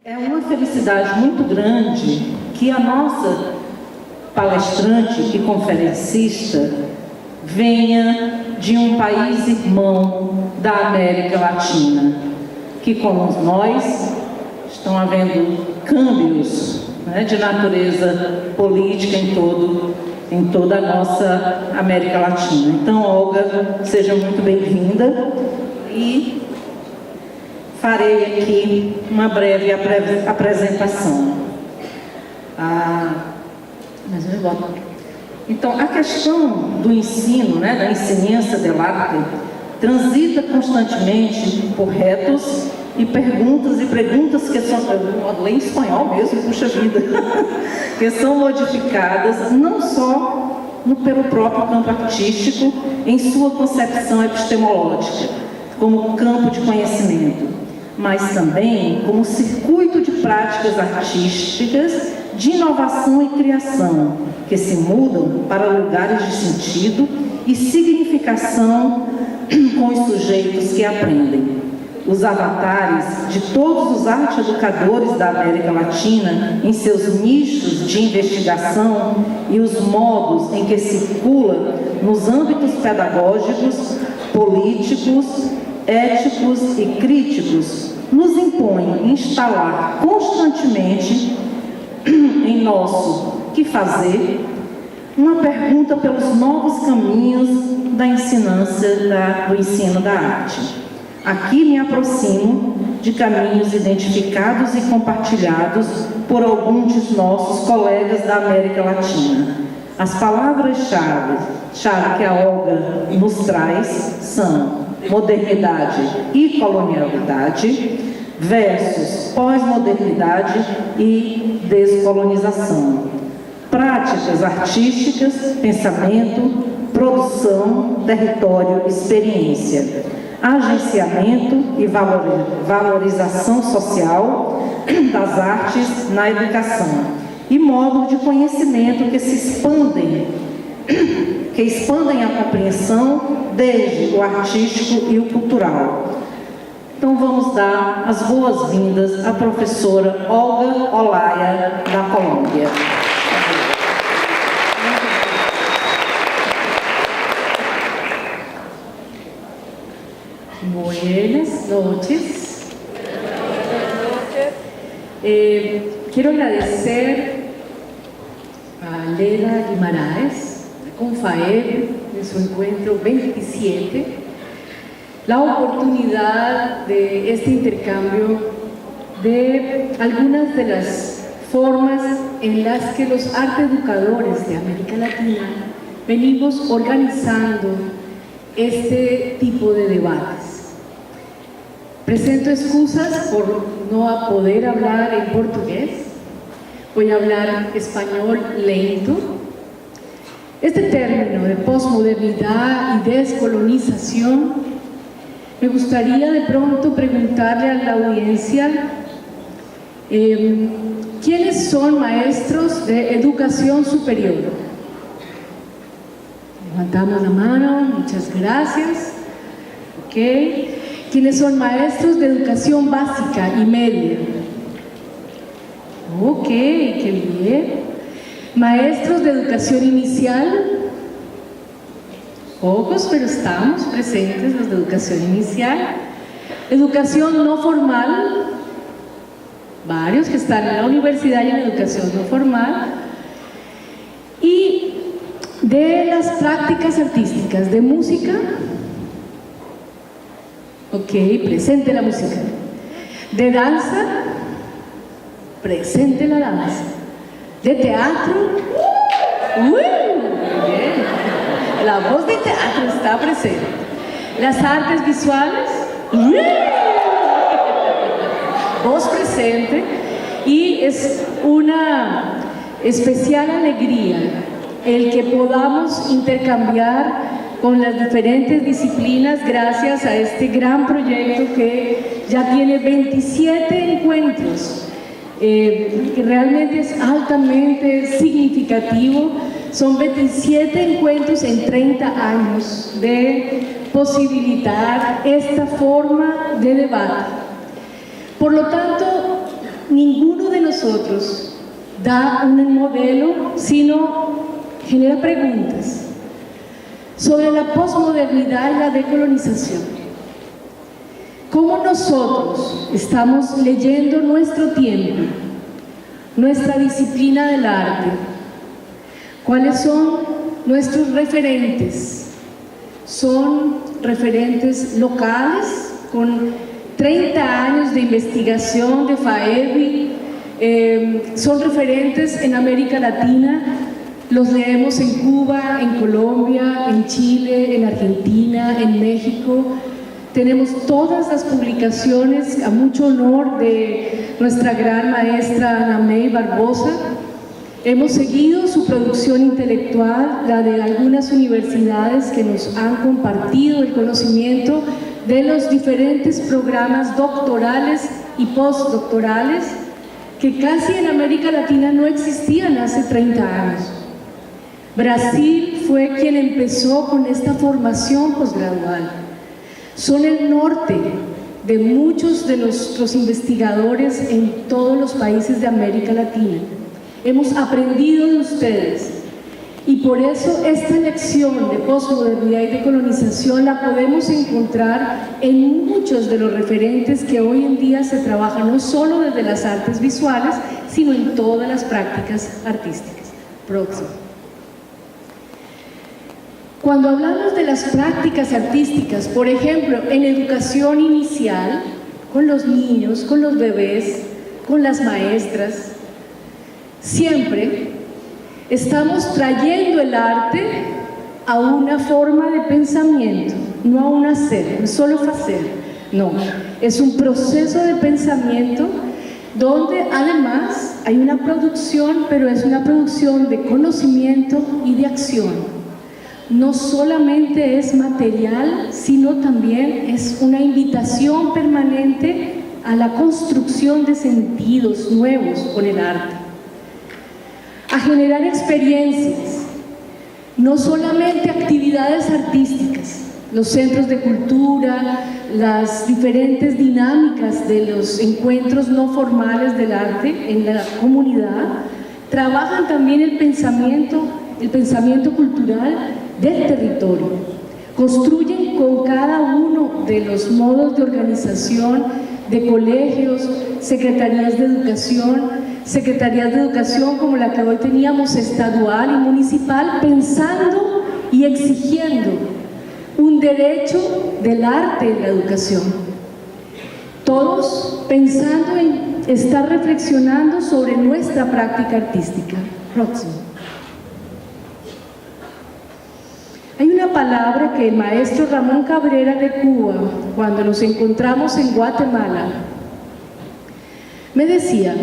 É uma felicidade muito grande que a nossa palestrante e conferencista venha de um país irmão da América Latina, que como nós estão havendo câmbios, né, de natureza política em toda a nossa América Latina. Então, Olga, seja muito bem-vinda e farei aqui uma breve apresentação. Então, a questão do ensino, né, da enseñanza del arte, transita constantemente por retos e perguntas que são, eu leio em espanhol mesmo, puxa vida, que são modificadas não só pelo próprio campo artístico, em sua concepção epistemológica, como campo de conhecimento, mas também como circuito de práticas artísticas de inovação e criação, que se mudam para lugares de sentido e significação com os sujeitos que aprendem. Os avatares de todos os arte-educadores da América Latina em seus nichos de investigação e os modos em que circula nos âmbitos pedagógicos, políticos, éticos e críticos nos impõem instalar constantemente em nosso que fazer uma pergunta pelos novos caminhos da ensinança do ensino da arte. Aqui me aproximo de caminhos identificados e compartilhados por alguns de nossos colegas da América Latina. As palavras-chave que a Olga nos traz são modernidade e colonialidade versus pós-modernidade e descolonização. Práticas artísticas, pensamento, produção, território, experiência. Agenciamento e valorização social das artes na educação e modos de conhecimento que expandem a compreensão desde o artístico e o cultural. Então vamos dar as boas-vindas à professora Olga Olaya, da Colômbia. Buenas noches. Quiero agradecer a Leda Guimaraes, de Confaep, en su encuentro 27, la oportunidad de este intercambio de algunas de las formas en las que los arteeducadores de América Latina venimos organizando este tipo de debates. Presento excusas por no poder hablar en portugués. Voy a hablar español lento. Este término de posmodernidad y descolonización, me gustaría de pronto preguntarle a la audiencia ¿quiénes son maestros de educación superior? Levantamos la mano, muchas gracias. Ok. ¿Quiénes son maestros de educación básica y media? Ok, qué bien. Maestros de educación inicial. Pocos, pero estamos presentes los de educación inicial. Educación no formal. Varios que están en la universidad y en educación no formal. Y de las prácticas artísticas de música. Ok, presente la música. De danza, presente la danza. De teatro, bien. La voz de teatro está presente. Las artes visuales, voz presente. Y es una especial alegría el que podamos intercambiar con las diferentes disciplinas gracias a este gran proyecto que ya tiene 27 encuentros, que realmente es altamente significativo. Son 27 encuentros en 30 años de posibilitar esta forma de debate. Por lo tanto, ninguno de nosotros da un modelo, sino genera preguntas sobre la posmodernidad y la decolonización. ¿Cómo nosotros estamos leyendo nuestro tiempo, nuestra disciplina del arte? ¿Cuáles son nuestros referentes? ¿Son referentes locales con 30 años de investigación de FAEBI? ¿Son referentes en América Latina? Los leemos en Cuba, en Colombia, en Chile, en Argentina, en México. Tenemos todas las publicaciones, a mucho honor de nuestra gran maestra Ana May Barbosa. Hemos seguido su producción intelectual, la de algunas universidades que nos han compartido el conocimiento de los diferentes programas doctorales y postdoctorales que casi en América Latina no existían hace 30 años. Brasil fue quien empezó con esta formación posgradual. Son el norte de muchos de nuestros investigadores en todos los países de América Latina. Hemos aprendido de ustedes y por eso esta lección de posmodernidad y decolonización la podemos encontrar en muchos de los referentes que hoy en día se trabajan no solo desde las artes visuales, sino en todas las prácticas artísticas. Próximo. Cuando hablamos de las prácticas artísticas, por ejemplo, en educación inicial, con los niños, con los bebés, con las maestras, siempre estamos trayendo el arte a una forma de pensamiento, no a un hacer, no es solo hacer, no, es un proceso de pensamiento donde además hay una producción, pero es una producción de conocimiento y de acción. No solamente es material, sino también es una invitación permanente a la construcción de sentidos nuevos con el arte, a generar experiencias, no solamente actividades artísticas, los centros de cultura, las diferentes dinámicas de los encuentros no formales del arte en la comunidad, trabajan también el pensamiento cultural del territorio, construyen con cada uno de los modos de organización de colegios, secretarías de educación como la que hoy teníamos, estadual y municipal, pensando y exigiendo un derecho del arte en la educación. Todos pensando en estar reflexionando sobre nuestra práctica artística. Próximo. Hay una palabra que el maestro Ramón Cabrera de Cuba, cuando nos encontramos en Guatemala, me decía: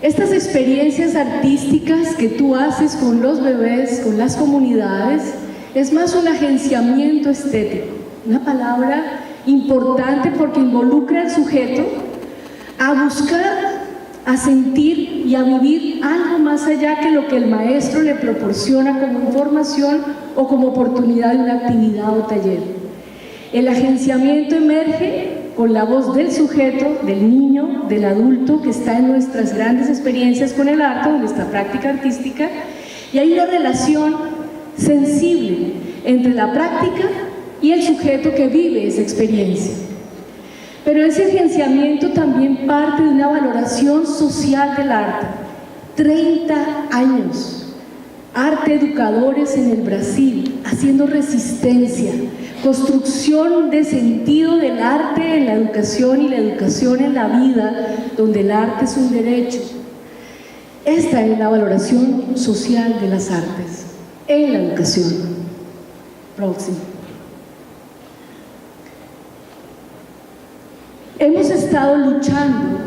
estas experiencias artísticas que tú haces con los bebés, con las comunidades, es más un agenciamiento estético, una palabra importante porque involucra al sujeto a buscar, a sentir y a vivir algo más allá que lo que el maestro le proporciona como información o como oportunidad de una actividad o taller. El agenciamiento emerge con la voz del sujeto, del niño, del adulto que está en nuestras grandes experiencias con el arte, en nuestra práctica artística, y hay una relación sensible entre la práctica y el sujeto que vive esa experiencia. Pero ese agenciamiento también parte de una valoración social del arte. 30 años. Arte educadores en el Brasil, haciendo resistencia, construcción de sentido del arte en la educación y la educación en la vida, donde el arte es un derecho. Esta es la valoración social de las artes en la educación. Próximo. Hemos estado luchando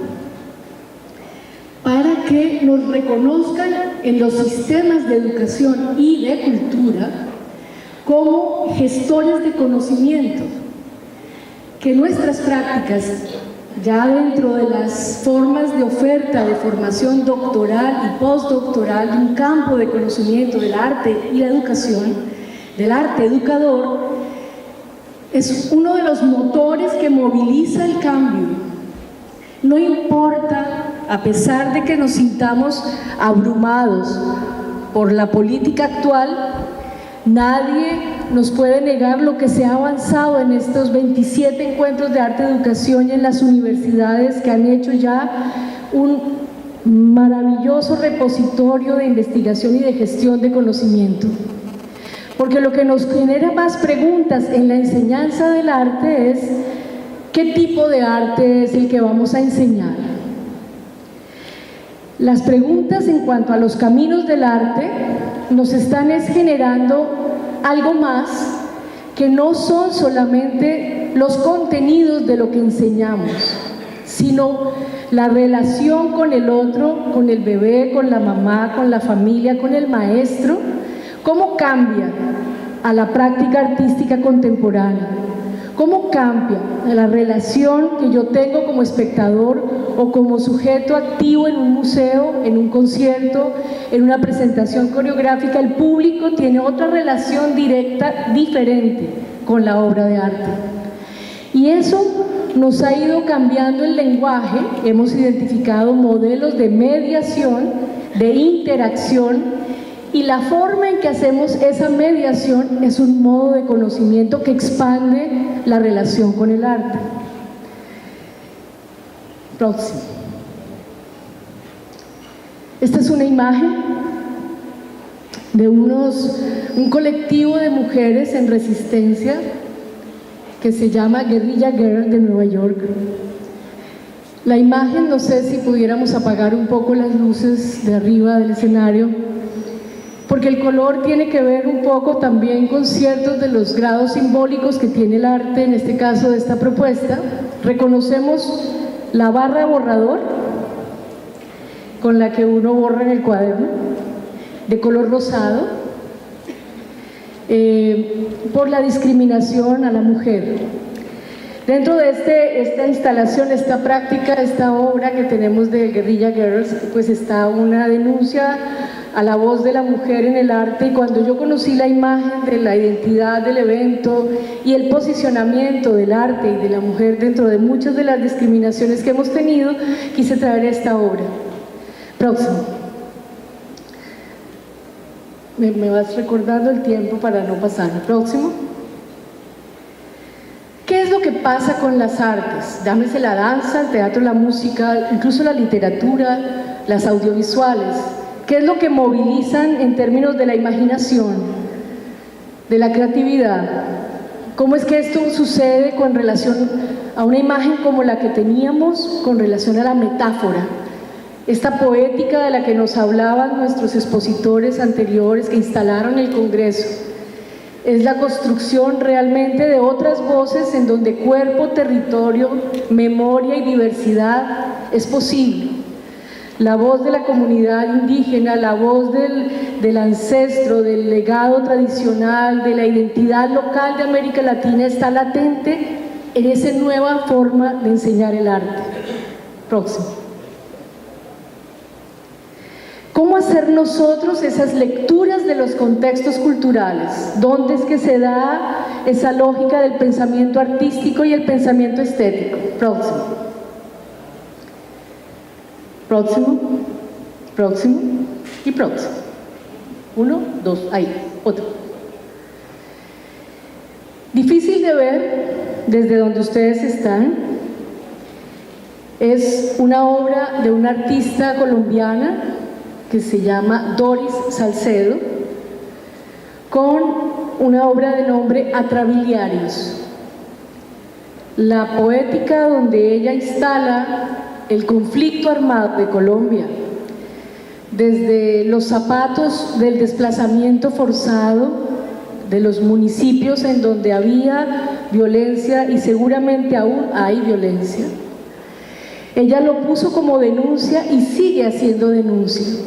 para que nos reconozcan en los sistemas de educación y de cultura como gestores de conocimiento, que nuestras prácticas, ya dentro de las formas de oferta de formación doctoral y postdoctoral de un campo de conocimiento del arte y la educación, del arte educador, es uno de los motores que moviliza el cambio. No importa, a pesar de que nos sintamos abrumados por la política actual, nadie nos puede negar lo que se ha avanzado en estos 27 encuentros de arte y educación y en las universidades que han hecho ya un maravilloso repositorio de investigación y de gestión de conocimiento. Porque lo que nos genera más preguntas en la enseñanza del arte es ¿qué tipo de arte es el que vamos a enseñar? Las preguntas en cuanto a los caminos del arte nos están generando algo más que no son solamente los contenidos de lo que enseñamos, sino la relación con el otro, con el bebé, con la mamá, con la familia, con el maestro, cómo cambia a la práctica artística contemporánea, cómo cambia la relación que yo tengo como espectador o como sujeto activo en un museo, en un concierto, en una presentación coreográfica. El público tiene otra relación directa, diferente con la obra de arte. Y eso nos ha ido cambiando el lenguaje. Hemos identificado modelos de mediación, de interacción, y la forma en que hacemos esa mediación es un modo de conocimiento que expande la relación con el arte. Próximo. Esta es una imagen de un colectivo de mujeres en resistencia que se llama Guerrilla Girl de Nueva York. La imagen, no sé si pudiéramos apagar un poco las luces de arriba del escenario, porque el color tiene que ver un poco también con ciertos de los grados simbólicos que tiene el arte, en este caso de esta propuesta. Reconocemos la barra borrador con la que uno borra en el cuaderno, de color rosado, por la discriminación a la mujer. Dentro de esta instalación, esta práctica, esta obra que tenemos de Guerrilla Girls, pues está una denuncia a la voz de la mujer en el arte. Y cuando yo conocí la imagen de la identidad del evento y el posicionamiento del arte y de la mujer dentro de muchas de las discriminaciones que hemos tenido, quise traer esta obra. Próximo. Me vas recordando el tiempo para no pasar. Próximo. ¿Qué es lo que pasa con las artes? Llámese la danza, el teatro, la música, incluso la literatura, las audiovisuales. ¿Qué es lo que movilizan en términos de la imaginación, de la creatividad? ¿Cómo es que esto sucede con relación a una imagen como la que teníamos, con relación a la metáfora? Esta poética de la que nos hablaban nuestros expositores anteriores que instalaron el Congreso. Es la construcción realmente de otras voces en donde cuerpo, territorio, memoria y diversidad es posible. La voz de la comunidad indígena, la voz del ancestro, del legado tradicional, de la identidad local de América Latina está latente en esa nueva forma de enseñar el arte. Próximo. ¿Cómo hacer nosotros esas lecturas de los contextos culturales? ¿Dónde es que se da esa lógica del pensamiento artístico y el pensamiento estético? Próximo. Próximo, próximo y próximo. 1, 2, ahí, otro. Difícil de ver desde donde ustedes están. Es una obra de una artista colombiana que se llama Doris Salcedo, con una obra de nombre Atrabiliarios. La poética donde ella instala el conflicto armado de Colombia, desde los zapatos del desplazamiento forzado de los municipios en donde había violencia y seguramente aún hay violencia. Ella lo puso como denuncia y sigue haciendo denuncia.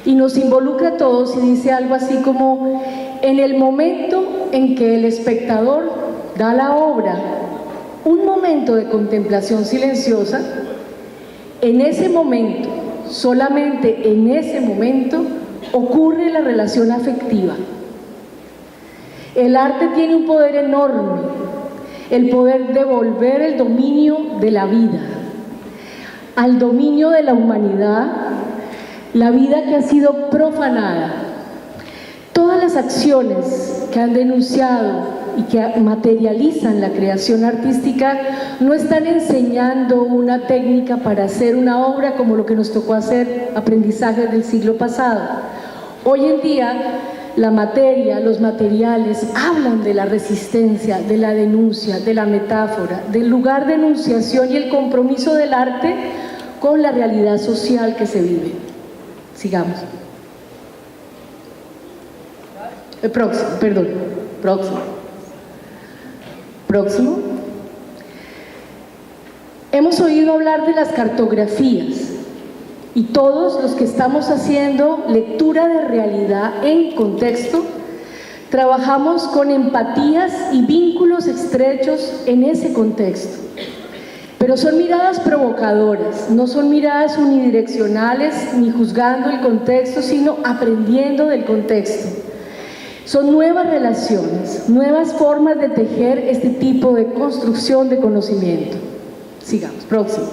Y nos involucra a todos y dice algo así como: en el momento en que el espectador da la obra un momento de contemplación silenciosa, en ese momento, solamente en ese momento, ocurre la relación afectiva. El arte tiene un poder enorme, el poder devolver el dominio de la vida. al dominio de la humanidad, la vida que ha sido profanada. Todas las acciones que han denunciado y que materializan la creación artística no están enseñando una técnica para hacer una obra como lo que nos tocó hacer aprendizajes del siglo pasado. Hoy en día la materia, los materiales hablan de la resistencia, de la denuncia, de la metáfora, del lugar de enunciación y el compromiso del arte con la realidad social que se vive. Sigamos. Próximo. Hemos oído hablar de las cartografías y todos los que estamos haciendo lectura de realidad en contexto, trabajamos con empatías y vínculos estrechos en ese contexto. Pero son miradas provocadoras, no son miradas unidireccionales ni juzgando el contexto, sino aprendiendo del contexto. Son nuevas relaciones, nuevas formas de tejer este tipo de construcción de conocimiento. Sigamos, próximo.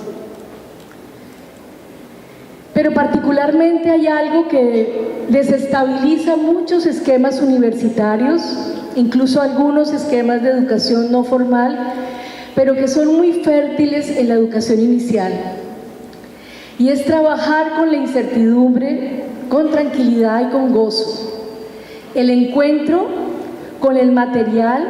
Pero particularmente hay algo que desestabiliza muchos esquemas universitarios, incluso algunos esquemas de educación no formal, pero que son muy fértiles en la educación inicial. Y es trabajar con la incertidumbre, con tranquilidad y con gozo. El encuentro con el material,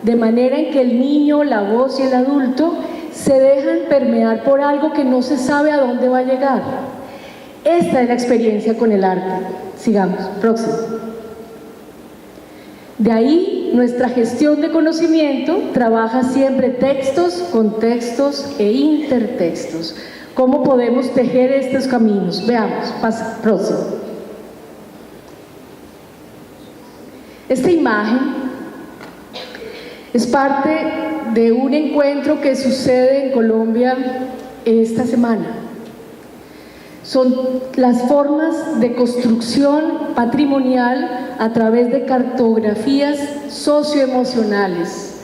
de manera en que el niño, la voz y el adulto se dejan permear por algo que no se sabe a dónde va a llegar. Esta es la experiencia con el arte. Sigamos, próximo. De ahí nuestra gestión de conocimiento trabaja siempre textos, contextos e intertextos. ¿Cómo podemos tejer estos caminos? Veamos, pasa, próximo. Esta imagen es parte de un encuentro que sucede en Colombia esta semana. Son las formas de construcción patrimonial a través de cartografías socioemocionales.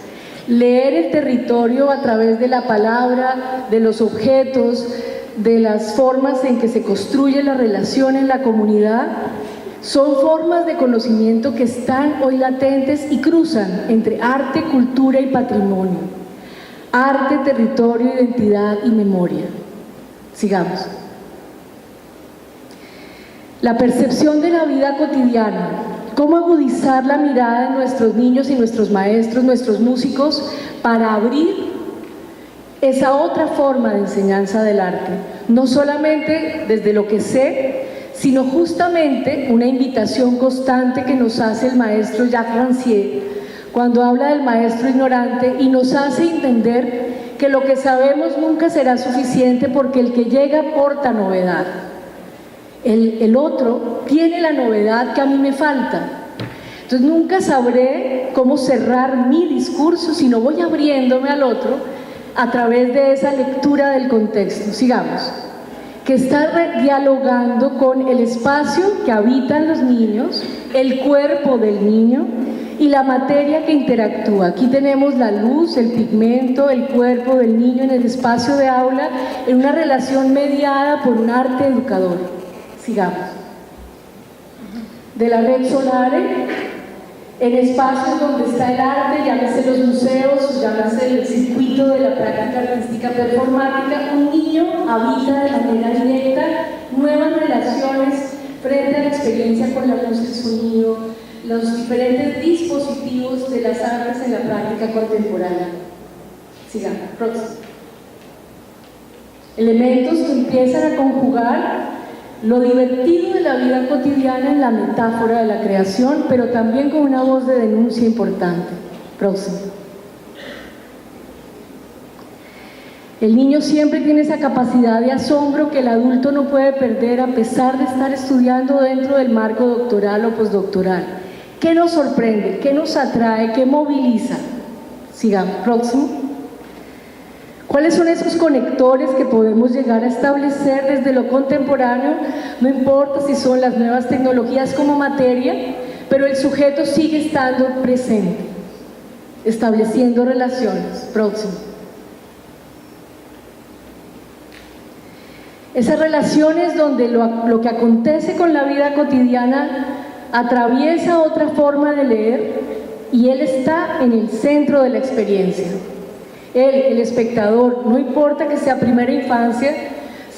Leer el territorio a través de la palabra, de los objetos, de las formas en que se construye la relación en la comunidad, son formas de conocimiento que están hoy latentes y cruzan entre arte, cultura y patrimonio. Arte, territorio, identidad y memoria. Sigamos. La percepción de la vida cotidiana, cómo agudizar la mirada de nuestros niños y nuestros maestros, nuestros músicos, para abrir esa otra forma de enseñanza del arte, no solamente desde lo que sé, sino justamente una invitación constante que nos hace el maestro Jacques Rancière cuando habla del maestro ignorante y nos hace entender que lo que sabemos nunca será suficiente porque el que llega aporta novedad. El otro tiene la novedad que a mí me falta. Entonces nunca sabré cómo cerrar mi discurso si no voy abriéndome al otro a través de esa lectura del contexto. Sigamos. Que está dialogando con el espacio que habitan los niños, el cuerpo del niño y la materia que interactúa. Aquí tenemos la luz, el pigmento, el cuerpo del niño en el espacio de aula, en una relación mediada por un arte educador. Sigamos. De la red Solare, en espacios donde está el arte, llámese los museos, llámese el circuito de la práctica artística performática, un niño habita de manera directa nuevas relaciones frente a la experiencia con la luz, el sonido, los diferentes dispositivos de las artes en la práctica contemporánea. Sigamos, próximo. Elementos que empiezan a conjugar lo divertido de la vida cotidiana en la metáfora de la creación, pero también con una voz de denuncia importante. Próximo. El niño siempre tiene esa capacidad de asombro que el adulto no puede perder a pesar de estar estudiando dentro del marco doctoral o postdoctoral. ¿Qué nos sorprende? ¿Qué nos atrae? ¿Qué moviliza? Sigamos. Próximo. ¿Cuáles son esos conectores que podemos llegar a establecer desde lo contemporáneo? No importa si son las nuevas tecnologías como materia, pero el sujeto sigue estando presente, estableciendo relaciones. Próximo. Esas relaciones donde lo que acontece con la vida cotidiana atraviesa otra forma de leer y él está en el centro de la experiencia. Él, el espectador, no importa que sea primera infancia,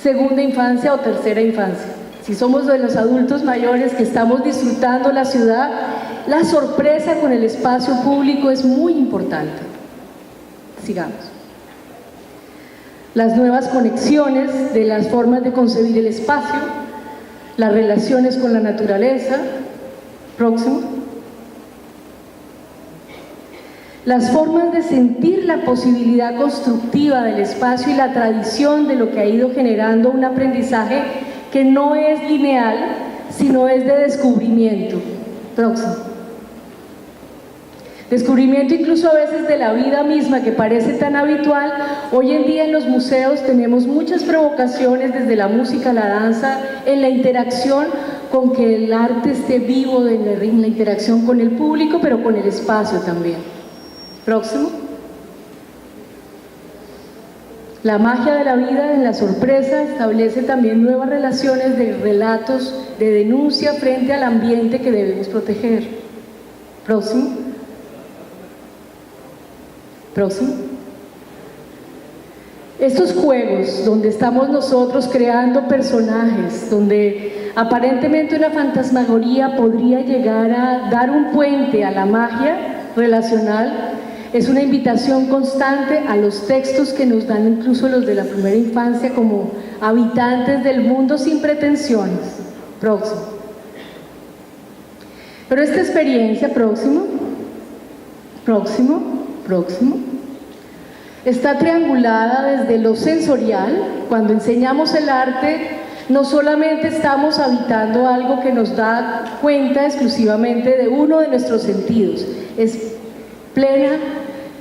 segunda infancia o tercera infancia. Si somos de los adultos mayores que estamos disfrutando la ciudad, la sorpresa con el espacio público es muy importante. Sigamos. Las nuevas conexiones de las formas de concebir el espacio, las relaciones con la naturaleza. Próximo. Las formas de sentir la posibilidad constructiva del espacio y la tradición de lo que ha ido generando un aprendizaje que no es lineal, sino es de descubrimiento. Próximo. Descubrimiento incluso a veces de la vida misma, que parece tan habitual. Hoy en día en los museos tenemos muchas provocaciones, desde la música, la danza, en la interacción con que el arte esté vivo, en la interacción con el público, pero con el espacio también. Próximo. La magia de la vida en la sorpresa establece también nuevas relaciones de relatos de denuncia frente al ambiente que debemos proteger. Próximo. Próximo. Estos juegos donde estamos nosotros creando personajes, donde aparentemente una fantasmagoría podría llegar a dar un puente a la magia relacional, es una invitación constante a los textos que nos dan incluso los de la primera infancia como habitantes del mundo sin pretensiones. Próximo. Pero esta experiencia, próximo, está triangulada desde lo sensorial. Cuando enseñamos el arte, no solamente estamos habitando algo que nos da cuenta exclusivamente de uno de nuestros sentidos, es plena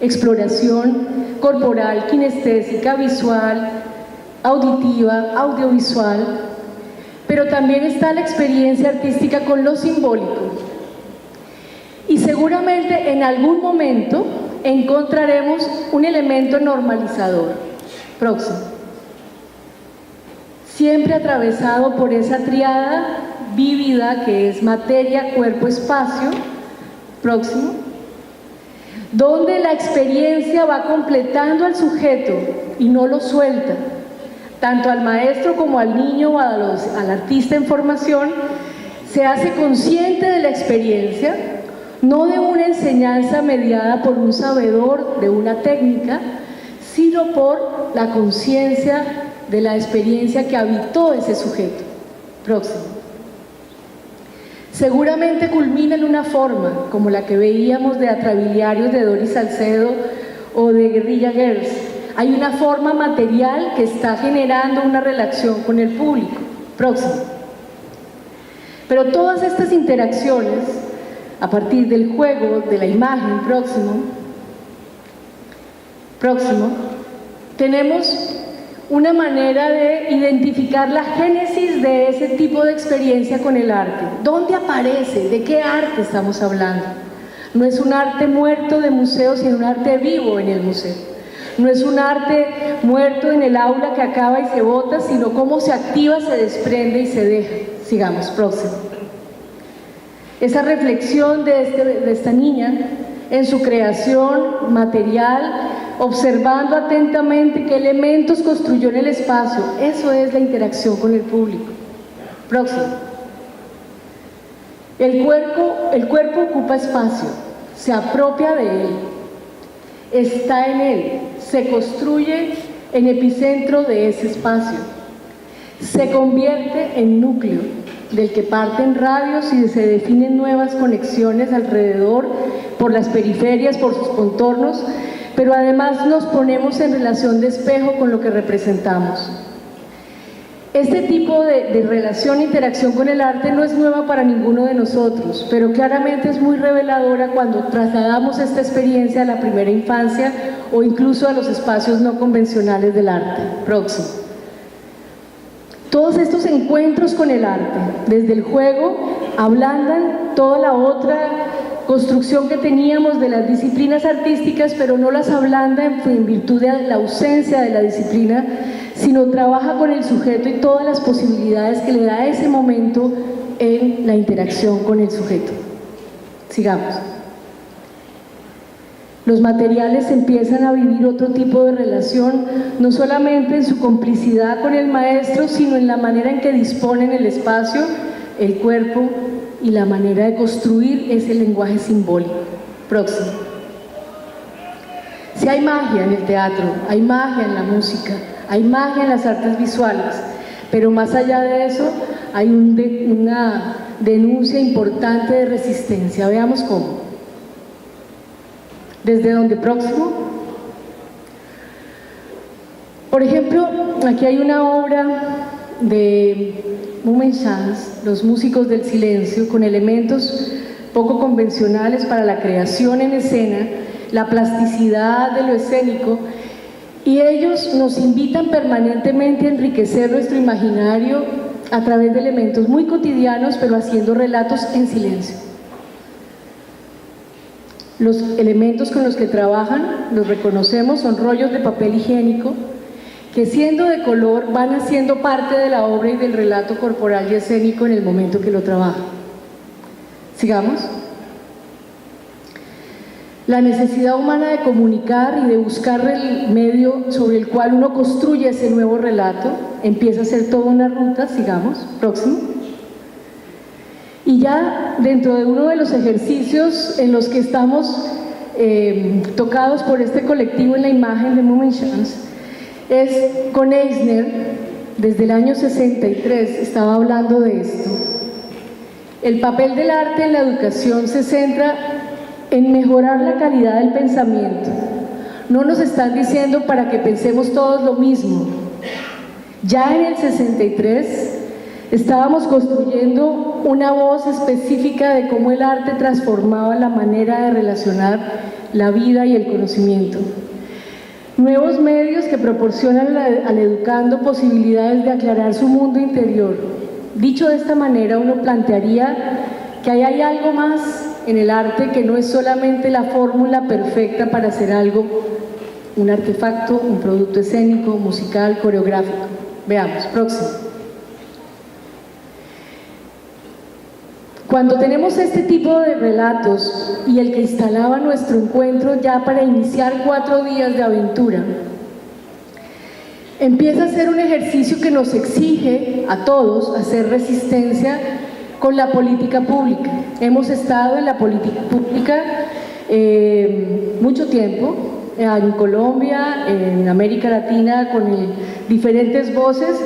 exploración corporal, kinestésica, visual, auditiva, audiovisual, pero también está la experiencia artística con lo simbólico. Y seguramente en algún momento encontraremos un elemento normalizador. Próximo. Siempre atravesado por esa triada vívida que es materia, cuerpo, espacio. Próximo. Donde la experiencia va completando al sujeto y no lo suelta, tanto al maestro como al niño o al artista en formación. Se hace consciente de la experiencia, no de una enseñanza mediada por un sabedor de una técnica, sino por la conciencia de la experiencia que habitó ese sujeto. Próximo. Seguramente culmina en una forma, como la que veíamos de Atrabiliarios de Doris Salcedo o de Guerrilla Girls. Hay una forma material que está generando una relación con el público. Próximo. Pero todas estas interacciones, a partir del juego, de la imagen, próximo, tenemos una manera de identificar la génesis de ese tipo de experiencia con el arte. ¿Dónde aparece? ¿De qué arte estamos hablando? No es un arte muerto de museo, sino un arte vivo en el museo. No es un arte muerto en el aula que acaba y se bota, sino cómo se activa, se desprende y se deja. Sigamos, próximo. Esa reflexión de esta niña en su creación material, observando atentamente qué elementos construyó en el espacio. Eso es la interacción con el público. Próximo. El cuerpo ocupa espacio, se apropia de él, está en él, se construye en epicentro de ese espacio, se convierte en núcleo del que parten radios y se definen nuevas conexiones alrededor, por las periferias, por sus contornos, pero además nos ponemos en relación de espejo con lo que representamos. Este tipo de relación e interacción con el arte no es nueva para ninguno de nosotros, pero claramente es muy reveladora cuando trasladamos esta experiencia a la primera infancia o incluso a los espacios no convencionales del arte. Próximo. Todos estos encuentros con el arte, desde el juego, ablandan toda la otra construcción que teníamos de las disciplinas artísticas, pero no las ablanda en virtud de la ausencia de la disciplina, sino trabaja con el sujeto y todas las posibilidades que le da ese momento en la interacción con el sujeto. Sigamos. Los materiales empiezan a vivir otro tipo de relación, no solamente en su complicidad con el maestro, sino en la manera en que disponen el espacio, el cuerpo y la manera de construir ese lenguaje simbólico. Próximo. Si hay magia en el teatro, hay magia en la música, hay magia en las artes visuales, pero más allá de eso hay una denuncia importante de resistencia. Veamos cómo. ¿Desde dónde? Próximo. Por ejemplo, aquí hay una obra de Mummenschans, Los músicos del silencio, con elementos poco convencionales para la creación en escena, la plasticidad de lo escénico, y ellos nos invitan permanentemente a enriquecer nuestro imaginario a través de elementos muy cotidianos, pero haciendo relatos en silencio. Los elementos con los que trabajan, los reconocemos, son rollos de papel higiénico que, siendo de color, van haciendo parte de la obra y del relato corporal y escénico en el momento que lo trabajan. Sigamos. La necesidad humana de comunicar y de buscar el medio sobre el cual uno construye ese nuevo relato empieza a ser toda una ruta. Sigamos. Próximo. Y ya dentro de uno de los ejercicios en los que estamos tocados por este colectivo en la imagen de Mummenschans, es con Eisner. Desde el año 63 estaba hablando de esto. El papel del arte en la educación se centra en mejorar la calidad del pensamiento. No nos están diciendo para que pensemos todos lo mismo. Ya en el 63 estábamos construyendo una voz específica de cómo el arte transformaba la manera de relacionar la vida y el conocimiento. Nuevos medios que proporcionan al educando posibilidades de aclarar su mundo interior. Dicho de esta manera, uno plantearía que ahí hay algo más en el arte que no es solamente la fórmula perfecta para hacer algo, un artefacto, un producto escénico, musical, coreográfico. Veamos, próximo. Cuando tenemos este tipo de relatos y el que instalaba nuestro encuentro ya para iniciar 4 días de aventura, empieza a ser un ejercicio que nos exige a todos hacer resistencia con la política pública. Hemos estado en la política pública mucho tiempo, en Colombia, en América Latina, con diferentes voces,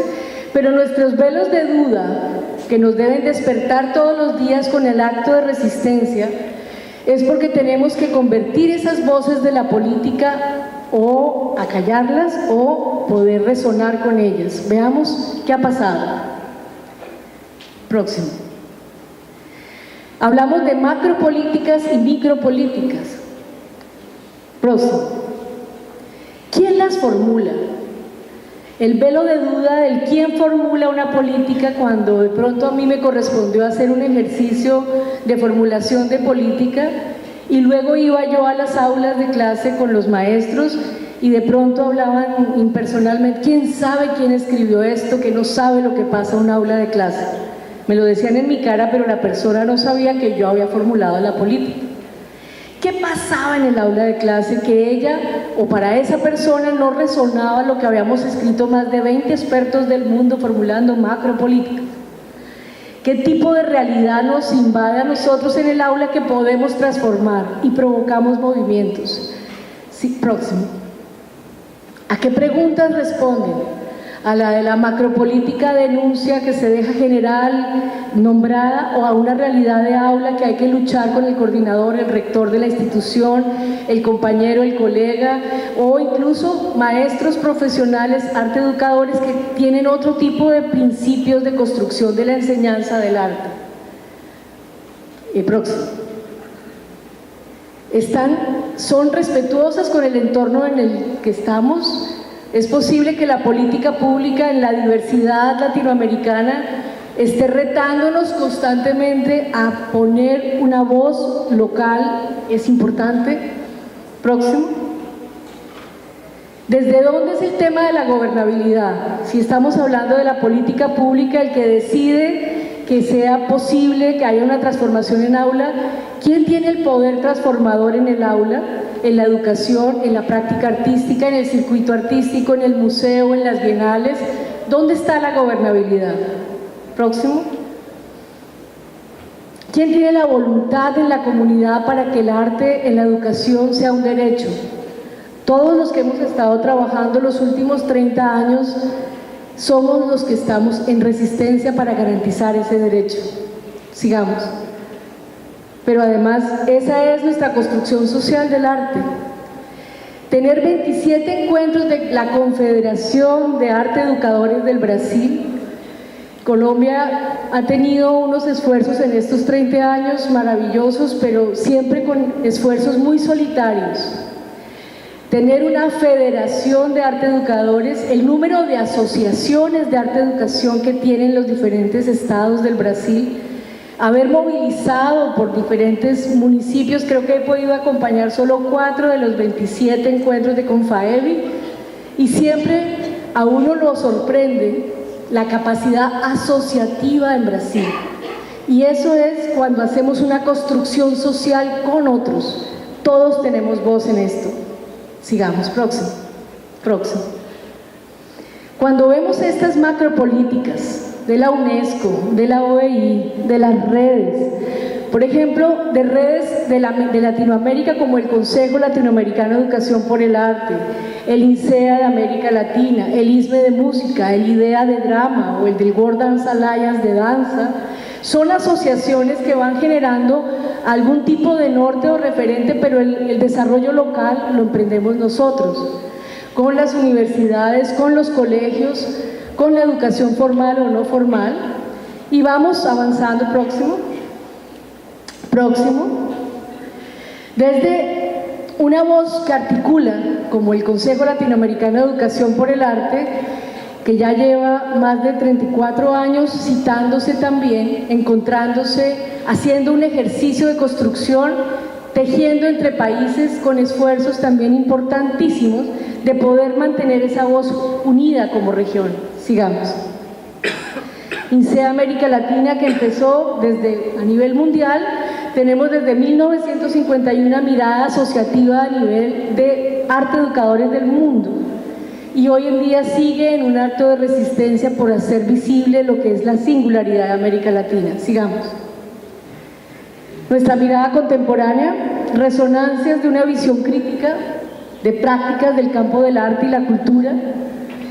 pero nuestros velos de duda que nos deben despertar todos los días con el acto de resistencia es porque tenemos que convertir esas voces de la política o acallarlas o poder resonar con ellas. Veamos qué ha pasado. Próximo. Hablamos de macropolíticas y micropolíticas. Próximo. ¿Quién las formula? El velo de duda del quién formula una política, cuando de pronto a mí me correspondió hacer un ejercicio de formulación de política y luego iba yo a las aulas de clase con los maestros y de pronto hablaban impersonalmente: ¿quién sabe quién escribió esto? Que no sabe lo que pasa en un aula de clase. Me lo decían en mi cara, pero la persona no sabía que yo había formulado la política. ¿Qué pasaba en el aula de clase? Que ella o para esa persona no resonaba lo que habíamos escrito más de 20 expertos del mundo formulando macropolítica. ¿Qué tipo de realidad nos invade a nosotros en el aula que podemos transformar y provocamos movimientos? Sí, próximo. ¿A qué preguntas responden? A la de la macropolítica denuncia que se deja general, nombrada, o a una realidad de aula que hay que luchar con el coordinador, el rector de la institución, el compañero, el colega, o incluso maestros profesionales, arte educadores que tienen otro tipo de principios de construcción de la enseñanza del arte. Próximo. Son respetuosas con el entorno en el que estamos. Es posible que la política pública en la diversidad latinoamericana esté retándonos constantemente a poner una voz local. Es importante. Próximo. ¿Desde dónde es el tema de la gobernabilidad? Si estamos hablando de la política pública, el que decide que sea posible que haya una transformación en aula, ¿quién tiene el poder transformador en el aula, en la educación, en la práctica artística, en el circuito artístico, en el museo, en las bienales? ¿Dónde está la gobernabilidad? Próximo. ¿Quién tiene la voluntad en la comunidad para que el arte en la educación sea un derecho? Todos los que hemos estado trabajando los últimos 30 años somos los que estamos en resistencia para garantizar ese derecho. Sigamos. Pero además, esa es nuestra construcción social del arte. Tener 27 encuentros de la Confederación de Arte Educadores del Brasil. Colombia ha tenido unos esfuerzos en estos 30 años maravillosos, pero siempre con esfuerzos muy solitarios. Tener una federación de arte educadores, el número de asociaciones de arte educación que tienen los diferentes estados del Brasil, haber movilizado por diferentes municipios, creo que he podido acompañar solo 4 de los 27 encuentros de Confaevi, y siempre a uno lo sorprende la capacidad asociativa en Brasil. Y eso es cuando hacemos una construcción social con otros. Todos tenemos voz en esto. Sigamos, próximo. Cuando vemos estas macropolíticas de la UNESCO, de la OEI, de las redes, por ejemplo, de redes de Latinoamérica como el Consejo Latinoamericano de Educación por el Arte, el INSEA de América Latina, el ISME de Música, el IDEA de Drama o el del World Dance Alliance de Danza, son asociaciones que van generando algún tipo de norte o referente, pero el desarrollo local lo emprendemos nosotros, con las universidades, con los colegios, con la educación formal o no formal, y vamos avanzando. Próximo. Desde una voz que articula, como el Consejo Latinoamericano de Educación por el Arte, que ya lleva más de 34 años citándose también, encontrándose, haciendo un ejercicio de construcción, tejiendo entre países con esfuerzos también importantísimos de poder mantener esa voz unida como región. Sigamos. INSEA América Latina, que empezó a nivel mundial, tenemos desde 1951 una mirada asociativa a nivel de arte educadores del mundo, y hoy en día sigue en un acto de resistencia por hacer visible lo que es la singularidad de América Latina. Sigamos. Nuestra mirada contemporánea, resonancias de una visión crítica de prácticas del campo del arte y la cultura,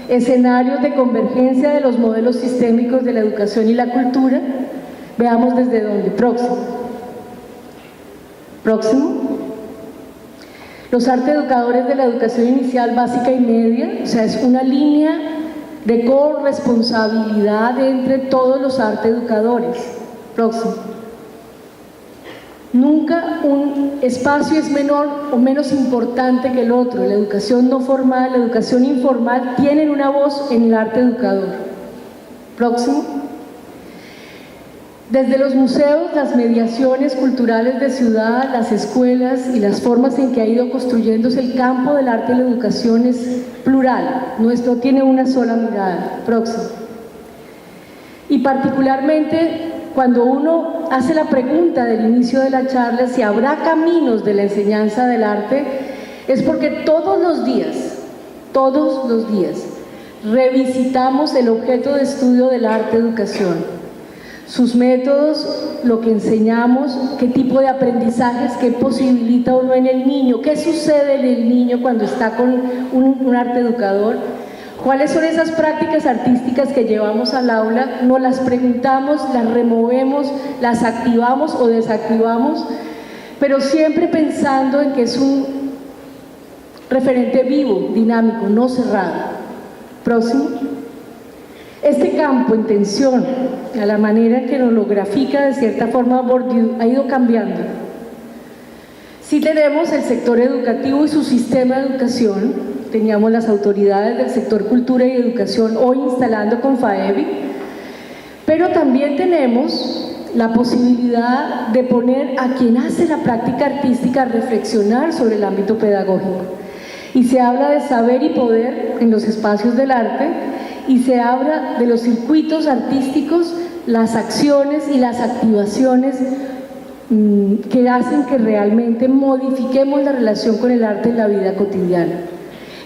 escenarios de convergencia de los modelos sistémicos de la educación y la cultura. Veamos desde dónde. Próximo. Los arte educadores de la educación inicial, básica y media, o sea, es una línea de corresponsabilidad entre todos los arte educadores. Próximo. Nunca un espacio es menor o menos importante que el otro. La educación no formal, la educación informal tienen una voz en el arte educador. Próximo. Desde los museos, las mediaciones culturales de ciudad, las escuelas y las formas en que ha ido construyéndose el campo del arte y la educación es plural, no tiene una sola mirada. Próximo. Y particularmente cuando uno hace la pregunta del inicio de la charla, si habrá caminos de la enseñanza del arte, es porque todos los días, revisitamos el objeto de estudio del arte-educación, sus métodos, lo que enseñamos, qué tipo de aprendizajes, qué posibilita o no en el niño, qué sucede en el niño cuando está con un arte educador. ¿Cuáles son esas prácticas artísticas que llevamos al aula? Nos las preguntamos, las removemos, las activamos o desactivamos, pero siempre pensando en que es un referente vivo, dinámico, no cerrado. Próximo. Este campo en tensión, a la manera que nos lo grafica de cierta forma Bourdieu, ha ido cambiando. Sí tenemos el sector educativo y su sistema de educación. Teníamos las autoridades del sector cultura y educación hoy instalando Confaevi, pero también tenemos la posibilidad de poner a quien hace la práctica artística a reflexionar sobre el ámbito pedagógico. y se habla de saber y poder en los espacios del arte, y se habla de los circuitos artísticos, las acciones y las activaciones que hacen que realmente modifiquemos la relación con el arte en la vida cotidiana.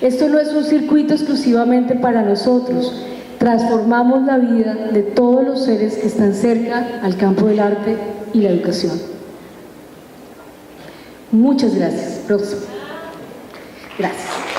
Esto no es un circuito exclusivamente para nosotros, transformamos la vida de todos los seres que están cerca al campo del arte y la educación. Muchas gracias. Próximo. Gracias.